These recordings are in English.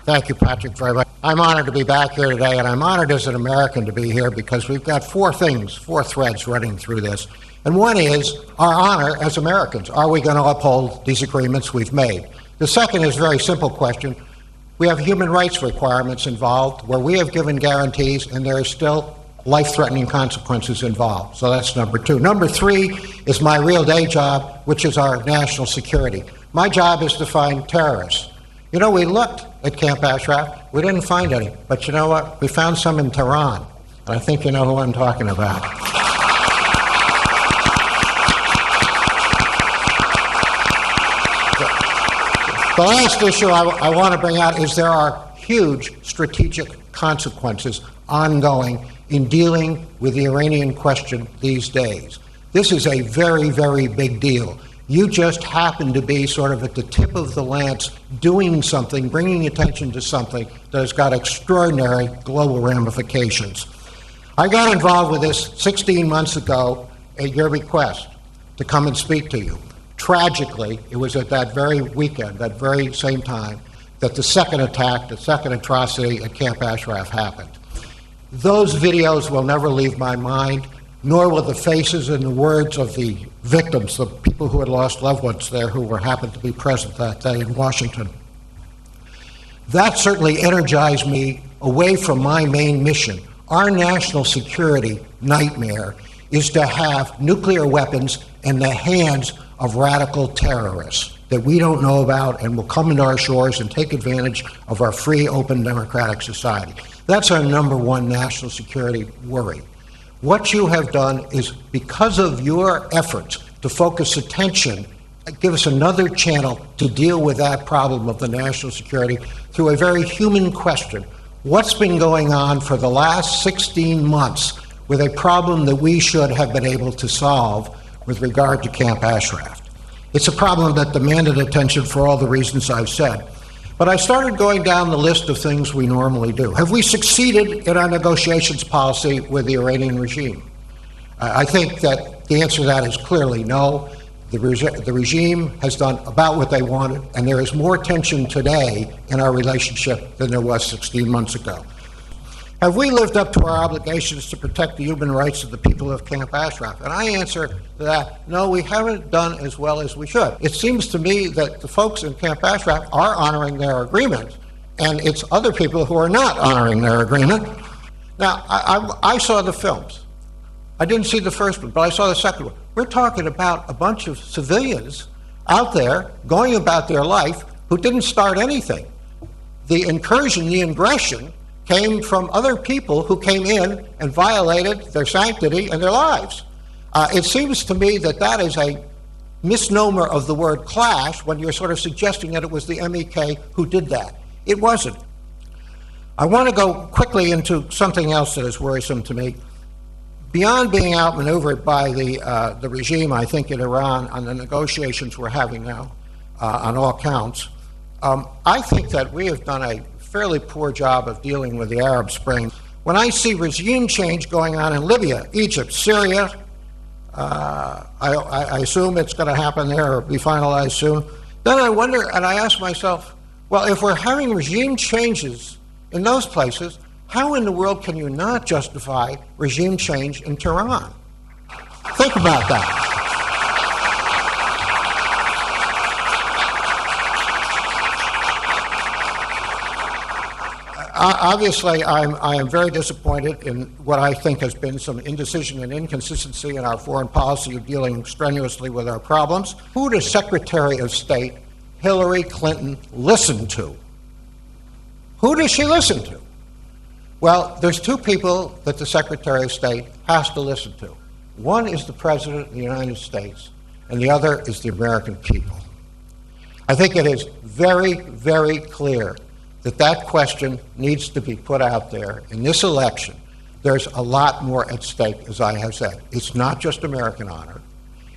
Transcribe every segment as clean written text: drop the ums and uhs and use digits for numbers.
Thank you, Patrick, very much. I'm honored to be back here today, and I'm honored as an American to be here because we've got four threads running through this. And one is our honor as Americans. Are we going to uphold these agreements we've made? The second is a very simple question. We have human rights requirements involved where we have given guarantees, and there are still life-threatening consequences involved. So that's number two. Number three is my real day job, which is our national security. My job is to find terrorists. You know, we looked at Camp Ashraf. We didn't find any. But you know what? We found some in Tehran. And I think you know who I'm talking about. The last issue I want to bring out is there are huge strategic consequences ongoing in dealing with the Iranian question these days. This is a very, very big deal. You just happen to be sort of at the tip of the lance doing something, bringing attention to something that has got extraordinary global ramifications. I got involved with this 16 months ago at your request to come and speak to you. Tragically, it was at that very weekend, that very same time, that the second attack, the second atrocity at Camp Ashraf happened. Those videos will never leave my mind, nor will the faces and the words of the victims, the people who had lost loved ones there who happened to be present that day in Washington. That certainly energized me away from my main mission. Our national security nightmare is to have nuclear weapons in the hands of radical terrorists that we don't know about and will come into our shores and take advantage of our free, open, democratic society. That's our number one national security worry. What you have done is, because of your efforts to focus attention, give us another channel to deal with that problem of the national security through a very human question. What's been going on for the last 16 months with a problem that we should have been able to solve with regard to Camp Ashraf? It's a problem that demanded attention for all the reasons I've said. But I started going down the list of things we normally do. Have we succeeded in our negotiations policy with the Iranian regime? I think that the answer to that is clearly no. The regime has done about what they wanted, and there is more tension today in our relationship than there was 16 months ago. Have we lived up to our obligations to protect the human rights of the people of Camp Ashraf? And I answer to that, no, we haven't done as well as we should. It seems to me that the folks in Camp Ashraf are honoring their agreement, and it's other people who are not honoring their agreement. Now, I saw the films. I didn't see the first one, but I saw the second one. We're talking about a bunch of civilians out there going about their life who didn't start anything. The incursion, the aggression, came from other people who came in and violated their sanctity and their lives. It seems to me that that is a misnomer of the word clash when you're sort of suggesting that it was the MEK who did that. It wasn't. I want to go quickly into something else that is worrisome to me. Beyond being outmaneuvered by the regime, I think, in Iran on the negotiations we're having now, on all counts, I think that we have done a fairly poor job of dealing with the Arab Spring. When I see regime change going on in Libya, Egypt, Syria, I assume it's going to happen there or be finalized soon, then I wonder and I ask myself, well, if we're having regime changes in those places, how in the world can you not justify regime change in Tehran? Think about that. Obviously, I am very disappointed in what I think has been some indecision and inconsistency in our foreign policy of dealing strenuously with our problems. Who does Secretary of State Hillary Clinton listen to? Who does she listen to? Well, there's two people that the Secretary of State has to listen to. One is the President of the United States, and the other is the American people. I think it is very, very clear that that question needs to be put out there. In this election, there's a lot more at stake, as I have said. It's not just American honor.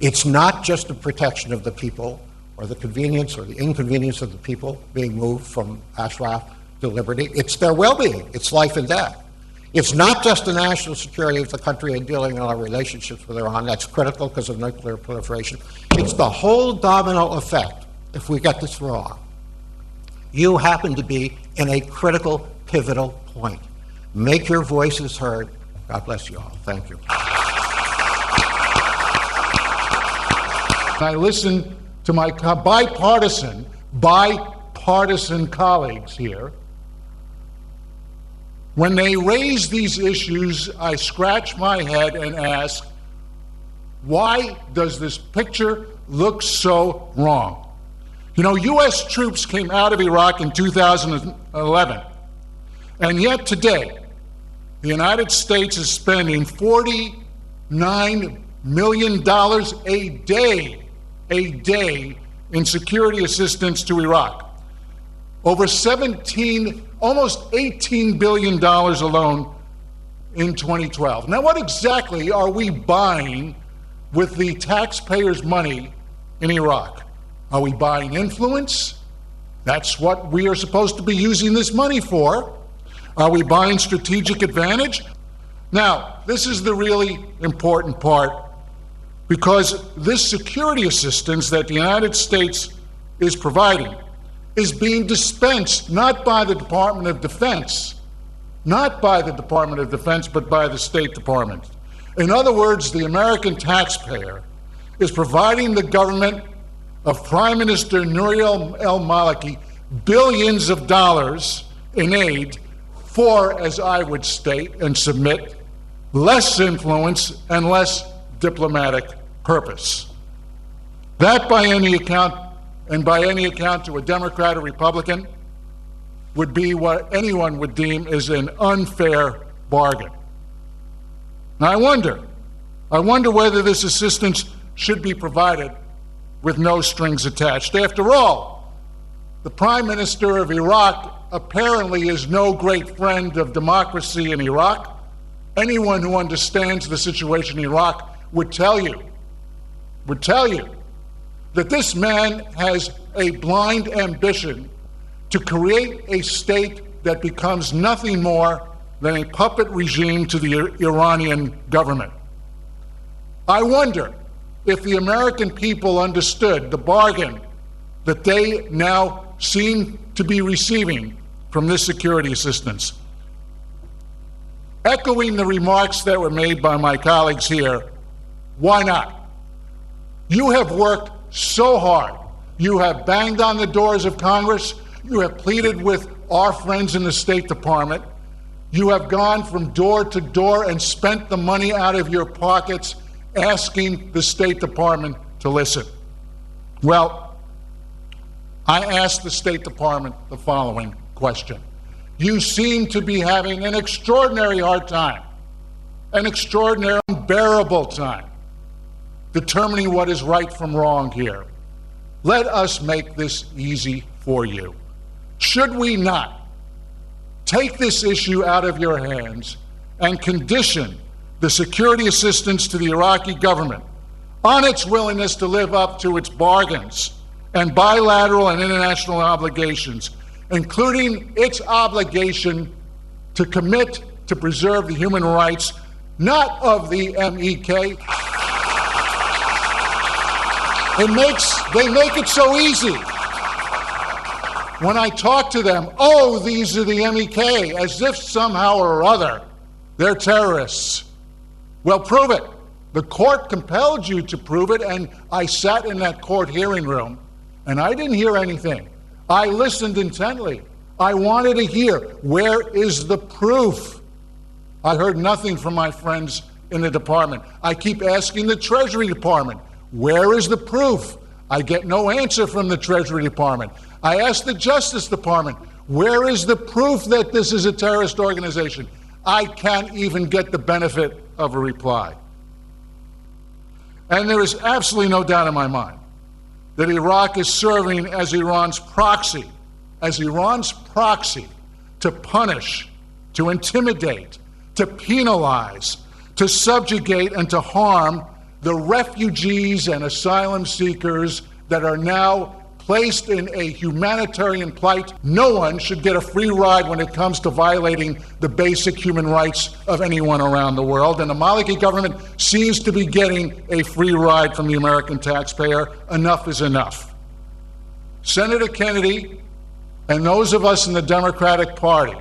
It's not just the protection of the people or the convenience or the inconvenience of the people being moved from Ashraf to liberty. It's their well-being. It's life and death. It's not just the national security of the country and dealing in our relationships with Iran. That's critical because of nuclear proliferation. It's the whole domino effect if we get this wrong. You happen to be in a critical, pivotal point. Make your voices heard. God bless you all. Thank you. I listen to my bipartisan colleagues here. When they raise these issues, I scratch my head and ask, why does this picture look so wrong? You know, U.S. troops came out of Iraq in 2011, and yet today, the United States is spending $49 million a day in security assistance to Iraq. Over almost $18 billion alone in 2012. Now, what exactly are we buying with the taxpayers' money in Iraq? Are we buying influence? That's what we are supposed to be using this money for. Are we buying strategic advantage? Now, this is the really important part, because this security assistance that the United States is providing is being dispensed not by the Department of Defense, but by the State Department. In other words, the American taxpayer is providing the government of Prime Minister Nouri al-Maliki billions of dollars in aid for, as I would state and submit, less influence and less diplomatic purpose. That, by any account to a Democrat or Republican, would be what anyone would deem as an unfair bargain. Now, I wonder whether this assistance should be provided with no strings attached. After all, the Prime Minister of Iraq apparently is no great friend of democracy in Iraq. Anyone who understands the situation in Iraq would tell you that this man has a blind ambition to create a state that becomes nothing more than a puppet regime to the Iranian government. I wonder if the American people understood the bargain that they now seem to be receiving from this security assistance. Echoing the remarks that were made by my colleagues here, why not? You have worked so hard. You have banged on the doors of Congress. You have pleaded with our friends in the State Department. You have gone from door to door and spent the money out of your pockets asking the State Department to listen. Well, I asked the State Department the following question. You seem to be having an extraordinary hard time, an extraordinary unbearable time, determining what is right from wrong here. Let us make this easy for you. Should we not take this issue out of your hands and condition the security assistance to the Iraqi government on its willingness to live up to its bargains and bilateral and international obligations, including its obligation to commit to preserve the human rights, not of the MEK. They make it so easy. When I talk to them, oh, these are the MEK, as if somehow or other they're terrorists. Well, prove it. The court compelled you to prove it, and I sat in that court hearing room, and I didn't hear anything. I listened intently. I wanted to hear, where is the proof? I heard nothing from my friends in the department. I keep asking the Treasury Department, where is the proof? I get no answer from the Treasury Department. I ask the Justice Department, where is the proof that this is a terrorist organization? I can't even get the benefit of a reply. And there is absolutely no doubt in my mind that Iraq is serving as Iran's proxy to punish, to intimidate, to penalize, to subjugate, and to harm the refugees and asylum seekers that are now placed in a humanitarian plight. No one should get a free ride when it comes to violating the basic human rights of anyone around the world. And the Maliki government seems to be getting a free ride from the American taxpayer. Enough is enough. Senator Kennedy and those of us in the Democratic Party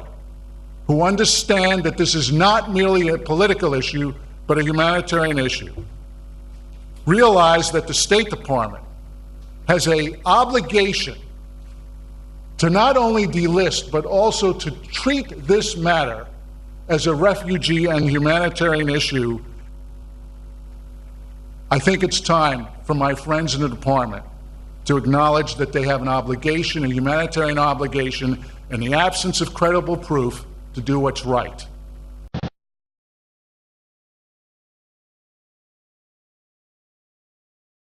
who understand that this is not merely a political issue, but a humanitarian issue, realize that the State Department has an obligation to not only delist, but also to treat this matter as a refugee and humanitarian issue. I think it's time for my friends in the department to acknowledge that they have an obligation, a humanitarian obligation, in the absence of credible proof, to do what's right.